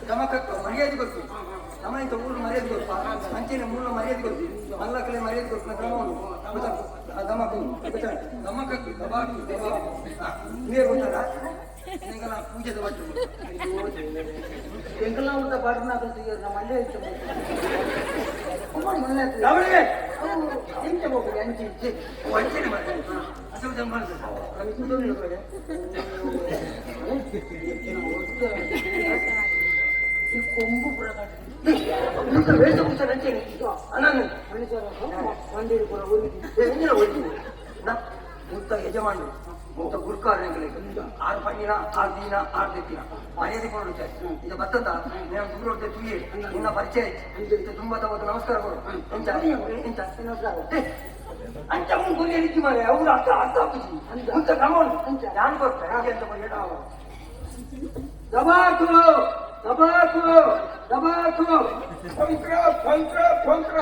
ಗಮಕಕ್ಕ ಮರ್ಯಾದೆ ಗೊತ್ತು ನಮ್ಮ ಇಂಥ ಊರು ಮರ್ಯಾದೆ ಗೊತ್ತಾ ಅಂಚೆನೆ ಮೂಲ ಮರ್ಯಾದೆ ಗೊತ್ತು ಮಲ್ಲಕ್ಕಲೆ ಮರ್ಯಾದೆ ಗೊತ್ತು ಕ್ರಮವನ್ನು ಗಮಕಕ್ಕೆ ಗಬಾಕು ನೀವೇ ಗೊತ್ತಾರ ಎಂಗಲ ಪೂಜೆದ ಬಟ್ಟು ಎಂಗಲ ಊಟ ಬಾಡಿನ ನಮ್ಮ ಅಲ್ಲೇ ಇತ್ತು ಎಂಚೆ ಹೋಗ್ರಿ ಅಂಚೆ ಇಂಚೆ ಅಂಚೆನೆ ಮಾಡ್ತಾರೆ ಅಸಲು ಜಂಬ ಕೊಂಬು ಮುತ್ತ ಯಜಮಾನರು ಮುತ್ತ ಗುರುಕಾರಗಳಿಗೆ 6 ಪಂಡಿನ 6 ದಿನ 6 ದಿನ ಮರ್ಯಾದೆ ಕೊಡುತ್ತೆ ಇದು ಬತ್ತದ ನೀವು ದೂರ ಹೋಗ್ತೇ ತುಯ್ಯೆ ನಿನ್ನ ಪರಿಚಯ ಇದು ತುಂಬಾ ತಗೋದು ನಮಸ್ಕಾರ ಕೊಡು ಎಂತ ಅಂಚ ಮುಂದೆ ಗುರಿ ರೀತಿ ಮಾರೆ ಅವರು ಅರ್ಥ ಅರ್ಥ ಹಾಕುತ್ತಿ ಮುತ್ತ ಕ್ರಮವನ್ನು ನಾನು ಕೊಡ್ತೆ ಹಾಗೆ ಅಂತ ಹೇಳ ದಬಾಕು ದಬಾಕು ದಬಾಕು ಪಂಕ್ರ ಪಂಕ್ರ ಪಂಕ್ರ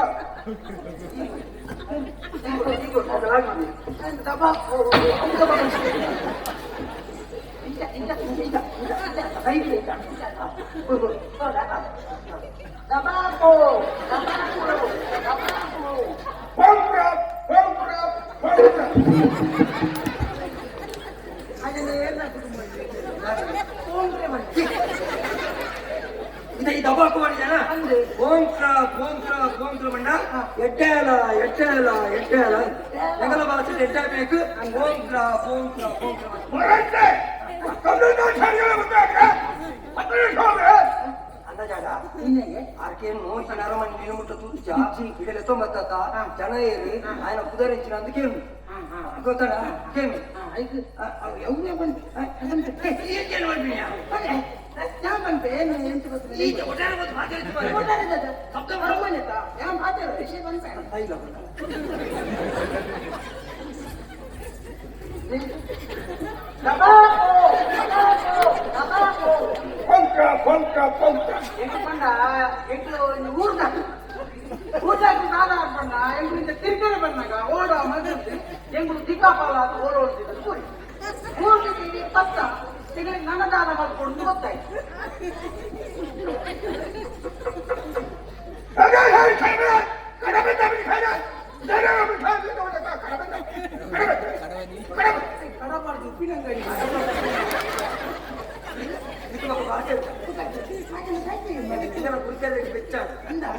ದಬಾಕು ದಬಾಕು ಪಂಕ್ರ ಪಂಕ್ರ ಪಂಕ್ರ ಅದನ್ನು ಎಲ್ಲ ಈ ದಬಾಕು ಮಾಡಿದಾನ ಓಂಕ್ರ ಓಂಕ್ರ ಓಂಕ್ರ ಬಂಡ ಎಡ್ಡೇಲ ಎಡ್ಡೇಲ ಎಡ್ಡೇಲ ನಗಲ ಭಾಷೆ ಎಡ್ಡ ಬೇಕು ಓಂಕ್ರ ಓಂಕ್ರ ಓಂಕ್ರ ಅಂದಾಜಾಗ ಆರ್ಕೇನು ಮೋಹಿತ ನರಮಣಿ ನಿಲುಮುಟ್ಟ ತುಚ್ಚ ಇಡಲೆ 90 ಜನ ಏರಿ ఆయన ಕುದರಿಂచిన ಅಂತ ಕೇಳು ಗೊತ್ತಾಡ ಕೇಳು ಅವನೇ ಬಂದು ಏನು ಮಾಡ್ತೀನಿ ಯಾವ ಬಂತೆ ಏನು ಎಂತ ಗೊತ್ತಿಲ್ಲ ಈಗ ಒಟ್ಟಾರೆ ಗೊತ್ತು ಮಾತಾಡ್ತೀವಿ ಒಟ್ಟಾರೆ ಶಬ್ದ ಬರಮನೆತ ಯಾವ ಮಾತಾಡೋ ವಿಷಯ ಬಂತ ಇಲ್ಲ ದಬಾಕು ದಬಾಕು ಪಂಕ ಪಂಕ ಪಂಕ ಎಂಟು ಬಂಡ ಎಂಟು ಊರ್ದ ಊರ್ದಾಗಿ ನಾದ ಬಂಡ ಎಂಟರಿಂದ ತಿರ್ಗಡೆ ಬಂದಾಗ ಓಡೋ ಮಗದ್ದು ಎಂಗಳು ದಿಕ್ಕಾಪಾಲ ಅಂತ ಓಡೋಡ್ತಿದ್ರು ಕೂಡಿ ಮೂರ್ತಿ ಪತ್ತ ತಿಂಗಳಿಗೆ ನನ್ನ ದಾನ ಮಾಡ್ಕೊಂಡು ಗೊತ್ತಾಯ್ತು ಕಡಬಾರ್ದು ಉಪ್ಪಿನಂಗಡಿ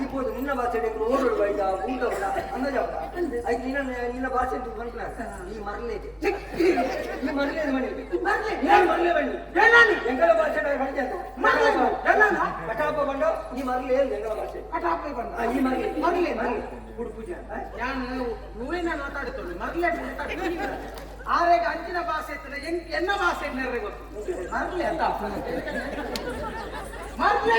ఇప్పుడు నిన్న భాష ఓడు బయట ఉంటావుడా అందజావుడా అయితే నిన్న భాష ఈ మరలేదు ఈ మరలేదు మరలేవండి ఎంగళ భాష కటాప బండ ఈ మరలేదు ఎంగళ భాష కటాప బండ ఈ మరలే ఇప్పుడు పూజ నువ్వేనా మాట్లాడుతుంది మరలే ಆರೇಗ ಅಂಚಿನ ಭಾಷೆ ಇರ್ತದೆ ಎನ್ನ ಭಾಷೆ ನೆರೆ ಗೊತ್ತು ಮರ್ಲೆ ಅಂತ ಮರ್ಲೆ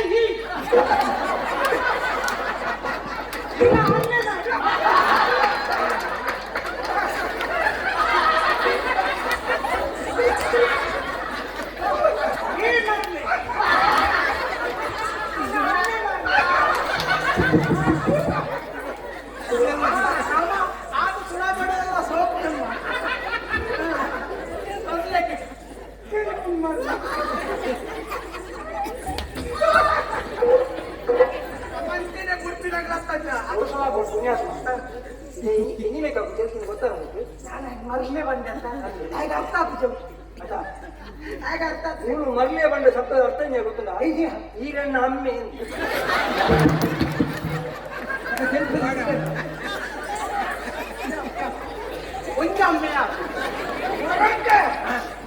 ಮರಲೇ ಬಂದೆ ಅಂತ ಆಗ ಅರ್ಥ ಆಗ್ತದೆ ಆಗ ಅರ್ಥ ಆಗ್ತದೆ ನೀನು ಮರಲೇ ಬಂದ ಶಬ್ದದ ಅರ್ಥ ಏನೇ ಗೊತ್ತಲ್ಲ ಈರಣ್ಣ ಅಮ್ಮೆ ಒಂಚ ಅಮ್ಮೆಯ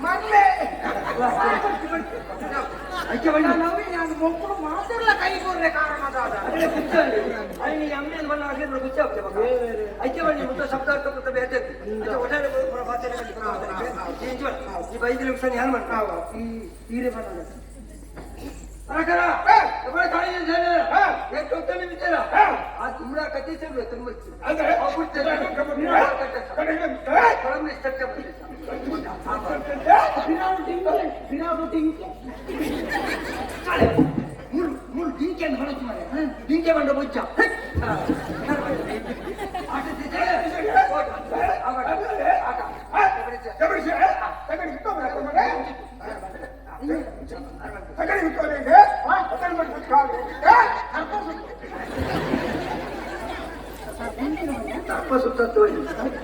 ಮರಲೇ ನಾನು ಮಕ್ಕಳು ಮಾತಾಡಲ್ಲ ಕೈ ಕೊಡ್ರೆ ಕಾರಣ ಅಲ್ಲಿ ಅಮ್ಮೆಯನ್ನು ಬಣ್ಣ ಹಾಕಿದ್ರೆ ಗುಚ್ಚ ಆಗ್ತದೆ ಐಕ್ಯ ಬಣ್ಣಿ ಮುದ್ದ ಶಬ್ದ ಅರ್ಥ ಗೊತ್ತ ಬೇರೆ ಒಟ್ಟಾರೆ ಈ ಬೈದಿನ ವಿಷಯ ಯಾರು ಮಾಡ್ತಾವ ಈ ಹೀರೆ ಬಣ್ಣ तुम्हारा कति से ಡಿಂಕೆ ಬಂಡ ಬುಚ್ಚ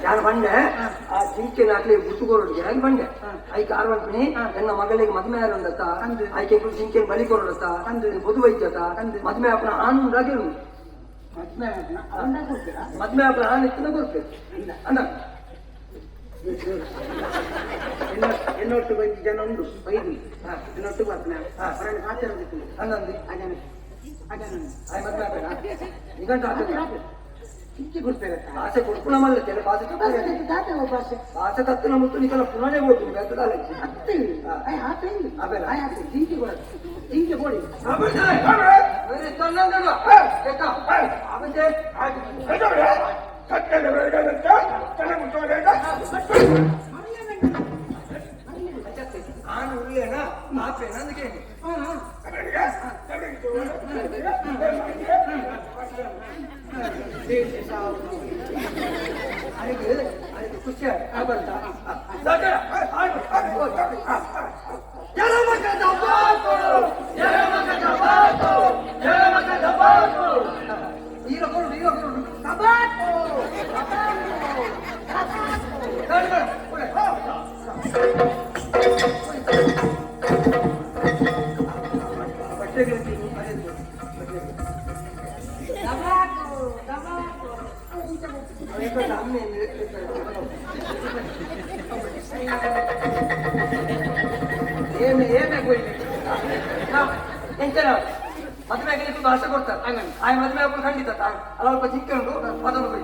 ಯಾರು ಬಂಡೆ ಆ ಜಿಂಕೆ ನಾಟ್ಲಿ ಗುಟ್ಟುಕೋರೋಡಿಗೆ ಯಾಕೆ ಬಂಡೆ ಆಯ್ಕೆ ಆರ್ವನ್ಪಿನಿ ನನ್ನ ಮಗಳಿಗೆ ಮದ್ಮೆ ಯಾರಂದತ್ತ ಆಯ್ಕೆ ಜಿಂಕೆ ಬಲಿ ಕೊರೋಡತ್ತ ಬದು ವೈದ್ಯತ ಮದ್ಮೆ ಅಪ್ಪನ ಆನಂದಾಗಿ ಮದ್ಮೆ ಅಪ್ಪನ ಆನ್ ಇತ್ತಿನ ಕೊಡ್ತೇವೆ ಅಂದ ಎನ್ನೊಟ್ಟು ಬಂದು ಜನ ಉಂಡು ಬೈದಿ ಎನ್ನೊಟ್ಟು ಬರ್ತಾನೆ ಆಚರಣೆ ಅನ್ನಂದಿ ಅಜನ ಅಜನ ಮದ್ಮೆ ಅಪ್ಪನ ನಿಗಂಟ ಕಿಚ್ಚಿ ಕೊಡ್ತೇವೆ ಭಾಷೆ ಕೊಡ್ಪುಣ ಮಲ್ಲತ್ತೆ ಭಾಷೆ ಭಾಷೆ ತತ್ತಿನ ಮುತ್ತು ನಿಕಲ ಪುನಃ ಕೊಡ್ತೀನಿ ಬೆತ್ತದಾಲ ಜಿಂಕಿ ಕೊಡ ಜಿಂಕಿ ಕೊಡಿ ಆನು ಉಳ್ಳೇನ ಆಪೇನ ಅದಕ್ಕೆ ಅದಕ್ಕೆ ಖುಷಿ ಬರ್ತ ಈಗ ಕೊಡು ಈಗ ಕೊಡು ಬಟ್ಟೆಗಳು ಮದುವೆಗೆ ಭಾಷೆ ಕೊಡ್ತಾರೆ ಆ ಮದುವೆ ಹಾಕೊಂಡು ಖಂಡಿತ ಅಲ್ಲ ಸ್ವಲ್ಪ ಚಿಕ್ಕೊಂಡು ಅದನ್ನು ಹೋಗಿ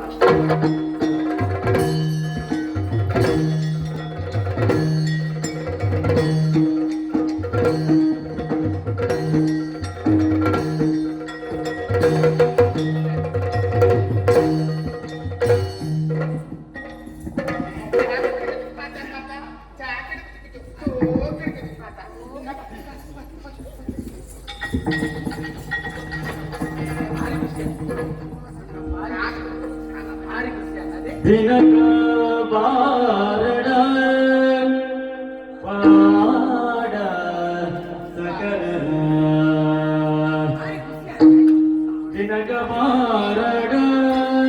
ದಿನಕ ಬಾರಡ ಪಾಡ ಸಕಲ ದಿನಕ ಬಾರಡ ಪಾಡ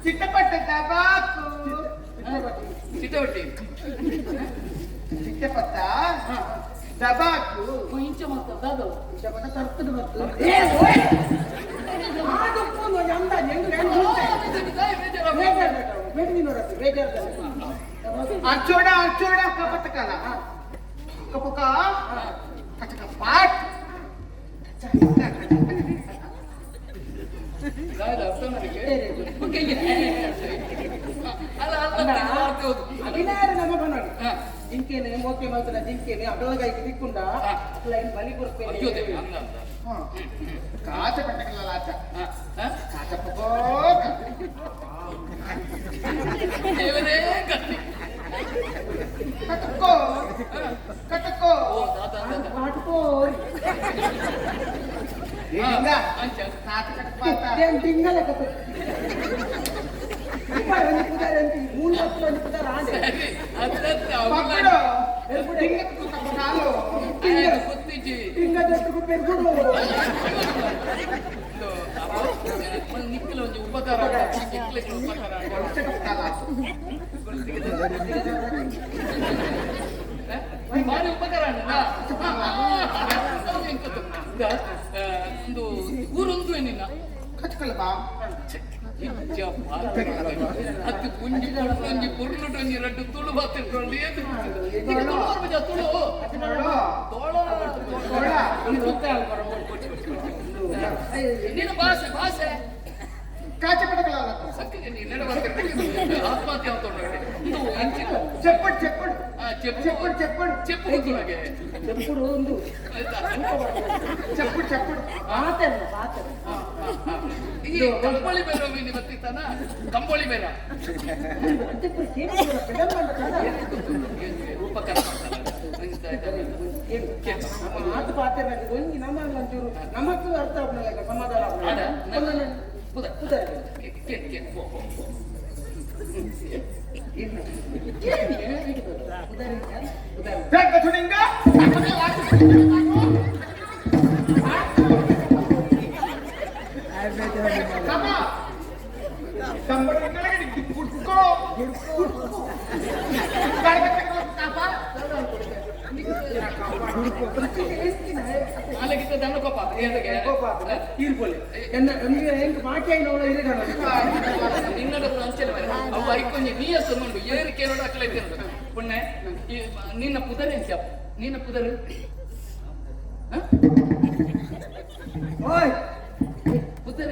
ಚಿಟ್ಟಪಟ್ಟ ಟಬಾಕು ಚಿಟ್ಟೊಟ್ಟಿ ಚಿಟ್ಟಪಟ್ಟ ಟಬಾಕು ಇಂಚ ಮಾತಾಡೋದು ಚಿಟ್ಟಪಟ್ಟ ತರ್ತದೆ ಮತ್ತು ಬೇಜಾರು Arjoda kapatakala. Kapuka. Kacakapat. ರಾಯದ ಅರ್ಥ ನನಗೆ ಅಲ್ಲ ಅಭಿನಯರು ನಮ್ಮ ಬನ್ನಡಿ ಜಿಂಕೆನೆ ಮೋಕೆ ಮಾತ್ರ ಜಿಂಕೆನೆ ಅಡೋಗಾಯ್ತು ದಿಕ್ಕುಂಡ ಲೈನ್ ಬಲಿ ಕೊಡ್ತೇನೆ ಅಯ್ಯೋ ದೇವಿ ಕಾಚ ಪಟ್ಟಕಲ್ಲ ಆಚ ಕಾಚ ಪಕೋ ದೇವರೇ ಗಟ್ಟಿ ಕಟಕೋ ಕಟಕೋ ಓ ದಾದ ಪಾಟ್ಕೋ ಹಿಂಗ ಕಾಚ ಕಟಪಾತ ದಿಂಗಲ ಕಟ ಮೂಲ ಪುದರ ಆಂಡೆ ಅದಕ್ಕೆ ಪಕ್ಕಡು ದಿಂಗಕ್ಕೆ ಕಪನಾಲು ಗೊತ್ತಿಜಿ ದಿಂಗದಷ್ಟು ಪೆರ್ಗುಡು ನಿಕ್ಕಲ ಒಂದು ಉಪಕಾರ ನಿಕ್ಕಲಿಕ್ಕೆ ಉಪಕಾರ ಭಾರಿ ಉಪಕಾರ ಒಂದು ಊರೊಂದು ನಿನ್ನ ಕಚ್ಕಲ್ಲ ಬಾ ಹತ್ತು ಕುಂಜಿ ಪುರ್ಲೊಂಜಿ ಪುರ್ಲುಟೊಂಜಿ ರಡ್ಡು ತುಳು ಬಾತಿರ್ಕೊಂಡು ಏನು ತುಳು ನೀನು ಭಾಷೆ ಭಾಷೆ ಕಾಚ ಪಟ್ಟಕಲ್ಲ ಸಕ್ಕಗೆ ನೀನು ಆತ್ಮಹತ್ಯೆ ಆಗ್ತೊಂಡ್ರೆ చెప్పడు చెప్పడు చెప్పు చెప్పడు చెప్పడు చెప్పు ನನಗೆ చెప్పుడు ఉంది చెప్పుడు చెప్పుడు పాతరు పాతరు ಈ ಕಂಬಳಿ ಬೇರ ಮೀನು ಗೊತ್ತಿತ್ತಾನ ಕಂಬಳಿ ಬೇರ ఇప్పుడు కేవలం పెద్దమంట కదా ಉಪಕಾರ ಮಾತು ಪಾತರು ಒಂದು ನಮ್ಮ ಒಂಚೂರು ನಮಗೂ ಅರ್ಥ ಆಗ್ಲಿಲ್ಲ ಸಮಾಧಾನ ಆಗ್ಲಿಲ್ಲ అలాగే దాని కోప ತೀರ್ಪೊಲೆ ಹೆಂಗ್ ಮಾಟಿ ನೋಡ ನಿನ್ನಡ ಅಂಚನೆ ಅವು ಐಕೊಂಜಿ ನೀಯಸ್ಸು ನೋಡು ಏರಿಕೆ ನೋಡು ಅಕ್ಕಲ ಇದ್ದೇನೆ ಪುಣ್ಯ ನಿನ್ನ ಪುದರ್ ಎಂತ ನಿನ್ನ ಪುದರ್ ಓಯ್ ಪುದರ್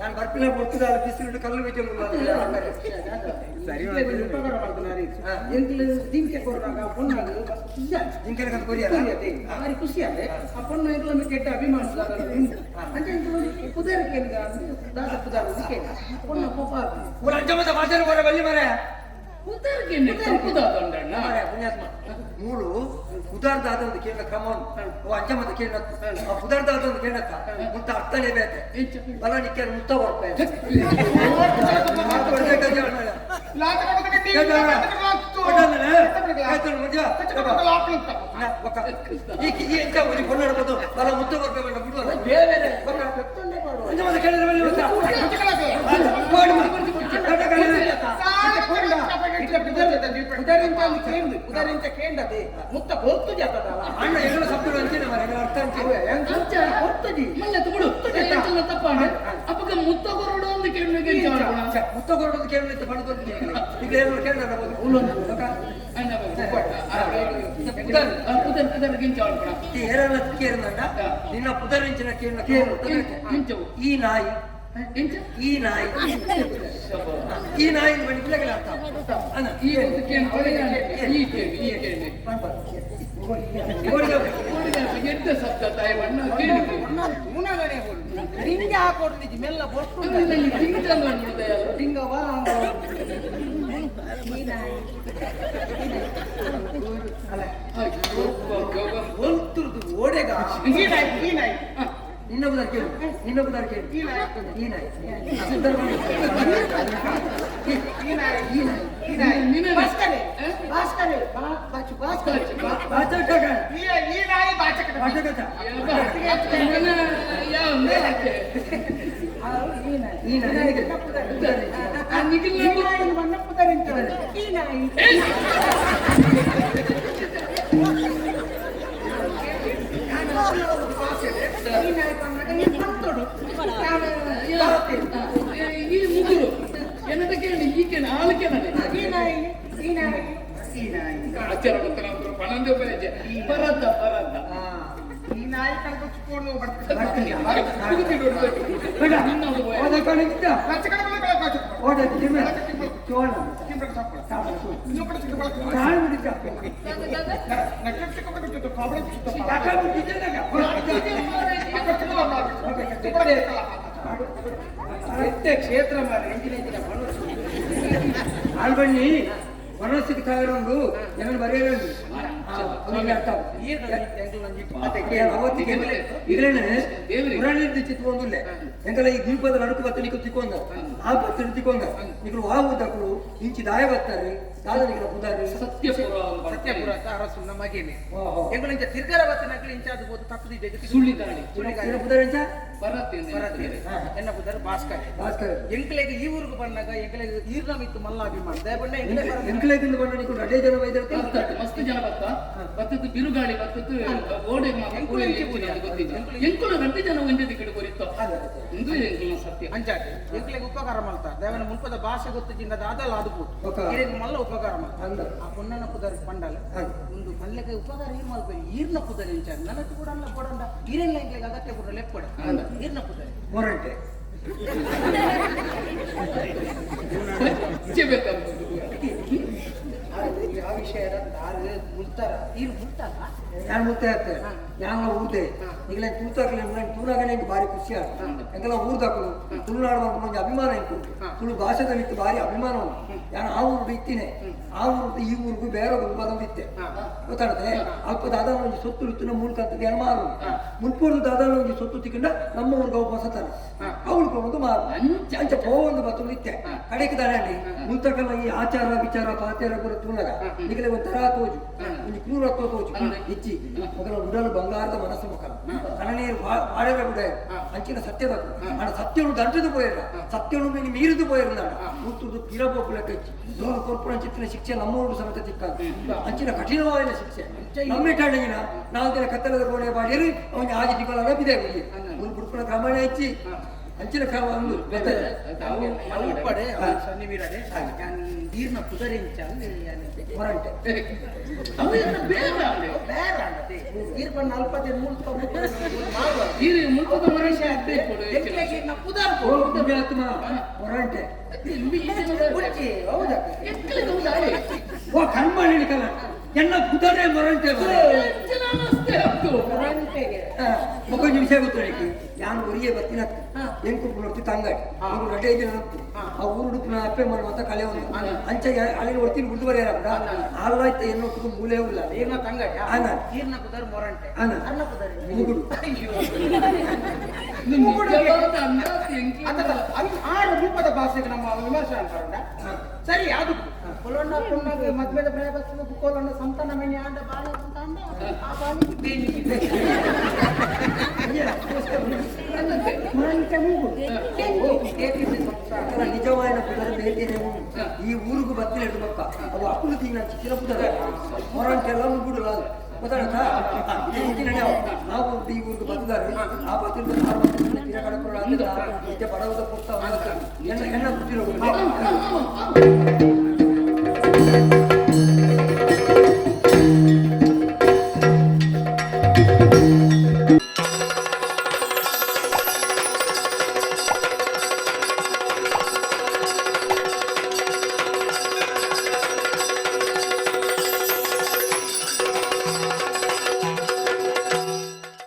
ನಾನು ಬರ್ಪಿಲ್ಲ ಬರ್ತಿದ್ದ ಬಿಸಿಲಿಟ್ಟು ಕಲ್ಲು ಬಿಟ್ಟು ಜಿಂಕೆ ಕೊಡುವಾಗ ಪೊನ್ನಾಗ ಜಿಂಕೆನ ಕಲ್ಲು ಕೊರಿಯಲ್ಲ ಭಾರಿ ಖುಷಿ ಆದ್ರೆ ಆ ಪೊನ್ನ ಒಂದು ಕೆಟ್ಟ ಅಭಿಮಾನ అంటే కుదరికి దాదా కుదరదు పొన్న పొప్ప ಅಜ್ಜಮ್ಮದ ಮಾತಾಡಿ ಬರ ಬಲ್ಲಿ ಮರೆ ಪುದರ್ಗೆ ತಪ್ಪುದಾದೊಂಡಣ್ಣ ಪುಣ್ಯಾತ್ಮ ಮೂಳು ಉದಾರ್ದಾದ ಒಂದು ಕೇಳ ಕ್ರಮ ಉಂಟು ಅಜ್ಜಮ್ಮದ ಕೇಳ ಆ ಉದಾರ್ದಾದ ಒಂದು ಕೇಳಕ್ಕ ಮುತ್ತ ಅರ್ಥನೇ ಬೇಕೆ ಬಲ ನಿಕ್ಕೆ ಮುತ್ತ ಬರ್ಪೆ ಕೊಡಬಹುದು ಬಲ ಮುತ್ತ ಬರ್ಬೇಕು ಅಜ್ಜಮ್ಮದ ಕೇಳಿದ್ರೆ ಬಲ್ಲಿ ಉದರಿಂಚೇಂಡದೆ ಮುತ್ತ ಹೊತ್ತು ಜಾತದಲ್ಲ ಅಣ್ಣ ಎಲ್ಲ ಸಬ್ದು ಅಂಚಿನ ಮರ ಅರ್ಥ ಅಂಚಿ ಹೊತ್ತದಿ ಮಲ್ಲ ತಗೊಡು ತಪ್ಪಾಂಡೆ ಅಪ್ಪಗ ಮುತ್ತ ಕೊರಡು ಒಂದು ಕೇಳಿಗೆ ಮುತ್ತ ಕೊರಡು ಕೇಳಿದ್ರೆ ಪಡೆದು ಈಗ ಏನು ಕೇಳಿದ್ರೆ ಏರನ್ನ ಕೇಳಿದಂಡ ನಿನ್ನ ಪುದರಿಂಚಿನ ಕೇಳಿನ ಈ ನಾಯಿ ಈ ನಾಯಿ ಈ ನಾಯಿ ಬನ್ನಿ ಪಿಲ್ಲಗಳ ಅರ್ಥ ಈ ಎಂತ ಸತ್ತ ತಾಯಿ ಬಣ್ಣ ರಿಂಗ ಹಾಕೊಡ್ಲಿಕ್ಕೆ ಮೆಲ್ಲ ಬೊಟ್ಟು ರಿಂಗ ಹೊಲ್ತುರ್ದು ಓಡೆಗ ಈ ನಾಯಿ ಇನ್ನೊಬ್ಬದಾರ ಕೇಳು ಇನ್ನೊಬ್ಬದಾರ ಕೇಳು ಈ ನಾಯಿ ಭಾಸ್ಕರೇ ಭಾಸ್ಕರೇ ಭಾಸ್ಕರೇ ಈ ನಾಯಿ ಬಾಚಕ ಈ ನಾಯಿ ಮಣ್ಣ ಪುದರಿಂತ ಈ ನಾಯಿ ಈಕೆ ನಾಲ್ಕೆ ನನಗೆ ಈ ನಾಯಿ ಈ ನಾಯಿ ಈ ನಾಯಿ ಆಚಾರ ಗೊತ್ತಿಲ್ಲ ಅಂದ್ರೆ ಪಣಂದೆ ಬರಜೆ ಬರದ್ದ ಬರದ್ದ ಈ ನಾಯಿ ಕಳ್ಕೊಚ್ಕೊಂಡು ಕ್ಷೇತ್ರ ಆಲ್ಬಣ್ಣಿ ಮನಸ್ಸಿಗೆ ಸಾವಿರೊಂದು ಏನನ್ನು ಬರೆಯರಂಡು చిత్తుకుందులే ఎంకల ఈ దీపద నడుకు బత్త నీకు తిక్కొంద ఆ బత్త తిక్కొంద నీకు వాగు తక్కులు ఇంచి దాయ బత్తారు దాద నీకు పుదారు ಸತ್ಯಪುರ ಅರಸು ನಮಗೇನೆ ಎಂಗಳು ಇಂಚ ತಿರ್ಗರ ಬತ್ತಿನಕ್ಲಿ ಇಂಚ ಅದು ಬೋದು ತಪ್ಪದಿ ಜಗತಿ ಸುಳ್ಳಿದಾಡಿ పుదారించ ಬರತ್ತೆ ಎನ್ನ ಬುದರ್ ಭಾಸ್ಕರ್ భాస్కర్ ಎಂಕ್ಲೆಗೆ ಈ ಊರಿಗೆ ಬಂದಾಗ ಎಂಕ್ಲೆಗೆ ಈರ್ನ ಮಿತ್ತು ಮಲ್ಲಾಭಿಮಾನ ದಯಬಣ್ಣ ಎಂಕ್ಲೆಗಿಂದ ಬಂದ ನೀಕು ಅಡೇ ಜನ ವೈದ್ಯರು ಮಸ್ತ್ ಜನ ಬತ್ತ ಬತ್ತದ್ದು ಬಿರುಗಾಳಿ ಬತ್ತದ್ದು ಓಡೆ ಎಂಕುಲು ಗಂಟೆ ಜನ ಒಂದೇ ಕಡೆ ಕೊರಿತ್ತು ಇಂದು ಎಂಕುಲ ಸತ್ಯ ಅಂಚಾಟೆ ಎಂಕ್ಲೆಗೆ ಉಪಕಾರ ಮಾಡ್ತಾರೆ ದೇವನ ಮುಲ್ಪದ ಭಾಷೆ ಗೊತ್ತು ಜಿನ್ನದ ಅದಲ್ಲ ಅದು ಇರೇಗ ಮಲ್ಲ ಉಪಕಾರ ಮಾಡ್ತಾರೆ ಆ ಪುಣ್ಣನ ಪುದರ್ ಪಂಡಲ ಒಂದು ಮಲ್ಲೆಗೆ ಉಪಕಾರ ಏನ್ ಮಾಡ್ಬೇಕು ಈರ್ನ ಪುದರ್ ಇಂಚಾರ ನನಗೆ ಕೂಡ ಅಲ್ಲ ಕೊಡಂಡ ಈರೆಲ್ಲ ಎಂಕ್ಲೆಗೆ ಅಗತ್ಯ ಕೂಡ ಲೆಪ್ಪಡ ಈರ್ನ ಪುದರ್ ಮೊರಂಟೆ ಆ ವಿಷಯದ ಮುಲ್ತಾರ ಈರು ಮುಲ್ತಾರ ಯಾರು ಮುತ್ತೆ ಆಗ್ತದೆ ಯಾನ ಊರ್ದೆ ಈಗಲೇ ತೂತಾಕಲಿ ತೂನಾಗಲೇ ಭಾರಿ ಖುಷಿ ಆಗ್ತದೆ ಎಂಗೆಲ್ಲ ಊರ್ದಾಕಲು ತುಳುನಾಡುವಂತ ಮಂದಿ ಅಭಿಮಾನ ಇತ್ತು ತುಳು ಭಾಷೆದಲ್ಲಿ ಇತ್ತು ಭಾರಿ ಅಭಿಮಾನ ಉಂಟು ಯಾರು ಆ ಊರು ಇತ್ತೀನಿ ಆ ಊರು ಈ ಊರಿಗೂ ಬೇರೆ ಊರು ಬಂದಿತ್ತೆ ಗೊತ್ತಾಗುತ್ತೆ ಅಲ್ಪ ದಾದಾನ ಒಂದು ಸೊತ್ತು ಇತ್ತು ಮೂಲಕ ಅಂತ ಏನು ಮಾರು ಮುನ್ಪೂರ್ದು ದಾದಾನ ಒಂದು ಸೊತ್ತು ತಿಕ್ಕೊಂಡ ನಮ್ಮ ಊರಿಗೆ ಅವು ಹೊಸತಾನೆ ಅವಳು ಮಾರು ಅಂಚ ಒಂದು ಬತ್ತು ಇತ್ತೆ ಕಡೆಗೆ ದಾಡಿ ಮುಂತಕಲ್ಲ ಈ ಆಚಾರ ವಿಚಾರ ಪಾತ್ಯಾರ ಕೂಡ ತುಳಗ ಈಗಲೇ ಒಂಥರ ತೋಜು ಒಂದು ಕ್ರೂರತ್ವ ತೋಜು ಹೆಚ್ಚಿ ಮಗನ ಉಡಲು ಬಂಗಾರದ ಮನಸ್ಸು ಮಕ್ಕಳ ಕಣನೀರು ಬಾಳೆರ ಬಿಡ ಅಂಚಿನ ಸತ್ಯದ ಆಡ ಸತ್ಯನು ದಂಟದು ಪೋಯಿರ ಸತ್ಯನು ಮೀರಿದು ಪೋಯಿರ ಮುತ್ತುದು ಪಿರಬೋಪು ಲೆಕ್ಕ ಹೆಚ್ಚಿ ಕೊರ್ಪುರ ಚಿತ್ತಿನ ಶಿಕ್ಷೆ ನಮ್ಮೂರು ಸಮೇತ ಚಿಕ್ಕ ಅಂಚಿನ ಕಠಿಣವಾದ ಶಿಕ್ಷೆ ನಮ್ಮೆ ಟಾಣಿನ 4 ದಿನ ಕತ್ತಲದ ಗೋಡೆ ಬಾಡಿರಿ ಅವನಿಗೆ ಆಜಿ ತಿಂಗಳ ಬಿದೆ ಒಂದು ಬುಡ್ಪುರ ಕ್ರಮಣ ಹೆಚ್ಚಿ ಅಂಚಿನ ಕ್ರಮ ಒಂದು ಉಪ್ಪಡೆ ಸನ್ನಿವೀರಡೆ ಈರ್ನ ಪುದರಿಂಚ ಮೊರಂಟೆ ಈರ್ ಬಣ್ಣ ಅಲ್ಪತೆ ಮೊರಂಟೆ ಹೌದಾ ಓ ಕಣ್ಮಣಿ ಕಲ ಎನ್ನ ಪುದರೆ ಮೊರಂಟೆ ಮಗೊಂದು ವಿಷಯ ಗೊತ್ತು ಯಾನು ಒರಿಗೆ ಬತ್ತಿನ ಎಂಕು ನೋಡ್ತಿ ತಂಗಾಡಿ ಅವರು ರಟೆ ಜನ ಆ ಊರುಡುಪಿನ ಅಪ್ಪೆ ಮಾಡುವಂತ ಕಲೆ ಒಂದು ಅಂಚೆಗೆ ಅಲ್ಲಿ ಹೊಡ್ತೀನಿ ಬಿಡ್ದು ಬರೆಯಾರ ಆಲ್ಲಾಯ್ತ ಎನ್ನೊಟ್ಟಿಗೂ ಮೂಲೆ ಇಲ್ಲ ಈರ್ನ ತಂಗಾಡಿ ಅನ್ನ ಈರ್ನ ಪುದರ್ ಮೊರಂಟೆ ಅನ್ನ ಅನ್ನ ಪುದರ್ ಮುಗುಡು ಆರು ರೂಪದ ಭಾಷೆಗೆ ನಮ್ಮ ವಿಮರ್ಶೆ ಅಂತಾರ ಸರಿ ಅದು ಕೊಲೊಂಡ ಪುಣ್ಣಗೆ ಮದ್ವೆದ ಪ್ರಾಯ ಬರ್ತದೆ ಕೊಲೊಂಡ ಸಂತಾನ ಮನೆ ಆಂಡ ಬಾಳ ಅಂತ ಅಂದ ಆ ಬಾಳಿಗೆ ನಿಜವಾದ ಪುದರ ಬೇಟೆನೆ ಉಂಟು ಈ ಊರಿಗೂ ಬತ್ತಿನ ಬಕ್ಕ ಅದು ಅಪ್ಪಲು ತಿಂಗಳ ಚಿಕ್ಕ ಪುದರ ಮೊರಂಟೆಲ್ಲ ಮುಗುಡು ಗೊತ್ತಾಗತ್ತಾ ನಾವು ಈ ಊರಿಗೆ ಬಂದಿದ್ದಾರೆ ಆ ಬತ್ತಿನ ಕಡಪುರ ಬಡವದ ಕೊಡ್ತಾ ಎಣ್ಣ ಬಿಟ್ಟಿರೋ